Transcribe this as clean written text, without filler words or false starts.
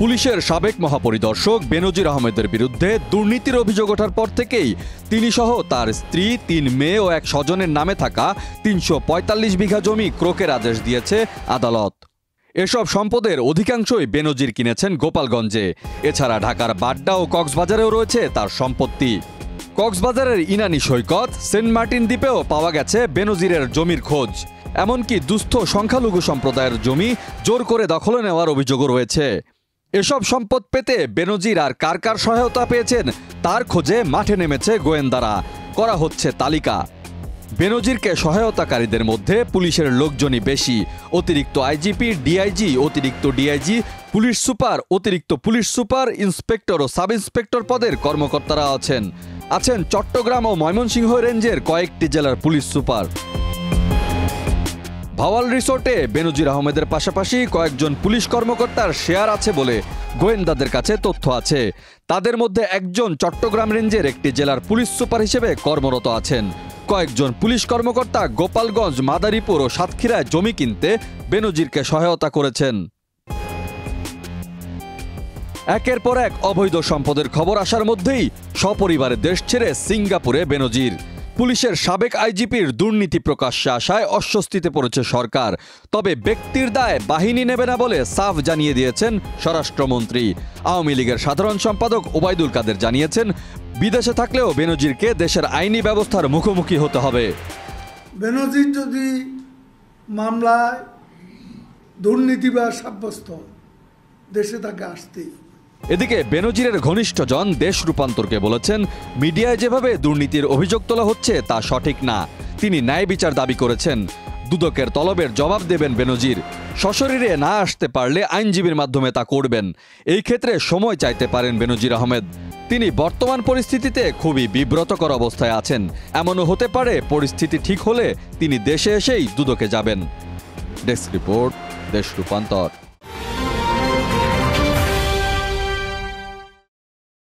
পুলিশের সাবেক মহাপরিদর্শক বেনজির আহমেদের বিরুদ্ধে দুর্নীতির অভিযোগ ওঠার পর থেকেই তিনি সহ তার স্ত্রী, ৩ মেয়ে ও এক স্বজনের নামে থাকা ৩৪৫ বিঘা জমি ক্রোকের আদেশ দিয়েছে আদালত। এসব সম্পদের অধিকাংশই বেনজির কিনেছেন গোপালগঞ্জে। এছাড়া ঢাকার বাড্ডা ও কক্সবাজারেও রয়েছে তার সম্পত্তি। কক্সবাজারের ইনানি সৈকত, সেন্ট মার্টিন দ্বীপেও পাওয়া গেছে বেনজিরের জমির খোঁজ। এমনকি দুস্থ সংখ্যালঘু সম্প্রদায়ের জমি জোর করে দখলে নেওয়ার অভিযোগও রয়েছে। এসব সম্পদ পেতে বেনজির আর কার কার সহায়তা পেয়েছেন তার খোঁজে মাঠে নেমেছে গোয়েন্দারা। করা হচ্ছে তালিকা। বেনজিরকে সহায়তাকারীদের মধ্যে পুলিশের লোকজনই বেশি। অতিরিক্ত আইজিপি, ডিআইজি, অতিরিক্ত ডিআইজি, পুলিশ সুপার, অতিরিক্ত পুলিশ সুপার, ইন্সপেক্টর ও সাব ইন্সপেক্টর পদের কর্মকর্তারা আছেন চট্টগ্রাম ও ময়মনসিংহ রেঞ্জের কয়েকটি জেলার পুলিশ সুপার। ভাওয়াল রিসোর্টে বেনজির আহমেদের পাশাপাশি কয়েকজন পুলিশ কর্মকর্তার শেয়ার আছে বলে গোয়েন্দাদের কাছে তথ্য আছে। তাদের মধ্যে একজন চট্টগ্রাম রেঞ্জের একটি জেলার পুলিশ সুপার হিসেবে কর্মরত আছেন। কয়েকজন পুলিশ কর্মকর্তা গোপালগঞ্জ, মাদারীপুর ও সাতক্ষীরায় জমি কিনতে বেনজিরকে সহায়তা করেছেন। একের পর এক অবৈধ সম্পদের খবর আসার মধ্যেই সপরিবারে দেশ ছেড়ে সিঙ্গাপুরে বেনজির। পুলিশের সাবেক আইজিপির দুর্নীতি প্রকাশ্যে আসায় অস্বস্তিতে পড়েছে সরকার। তবে ব্যক্তির দায় বাহিনী নেবে না বলে সাফ জানিয়ে দিয়েছেন স্বরাষ্ট্রমন্ত্রী। আওয়ামী লীগের সাধারণ সম্পাদক ওবায়দুল কাদের জানিয়েছেন, বিদেশে থাকলেও বেনজিরকে দেশের আইনি ব্যবস্থার মুখোমুখি হতে হবে। বেনজির যদি মামলায় দুর্নীতিবাজ সাব্যস্ত, দেশে তাকে আসতেই। এদিকে বেনজিরের ঘনিষ্ঠজন দেশ রূপান্তরকে বলেছেন, মিডিয়ায় যেভাবে দুর্নীতির অভিযোগ তোলা হচ্ছে তা সঠিক না। তিনি ন্যায় বিচার দাবি করেছেন। দুদকের তলবের জবাব দেবেন বেনজির। সশরীরে না আসতে পারলে আইনজীবীর মাধ্যমে তা করবেন। এই ক্ষেত্রে সময় চাইতে পারেন বেনজির আহমেদ। তিনি বর্তমান পরিস্থিতিতে খুবই বিব্রতকর অবস্থায় আছেন। এমনও হতে পারে পরিস্থিতি ঠিক হলে তিনি দেশে এসেই দুদকে যাবেন। ডেস্ক রিপোর্ট, দেশ রূপান্তর।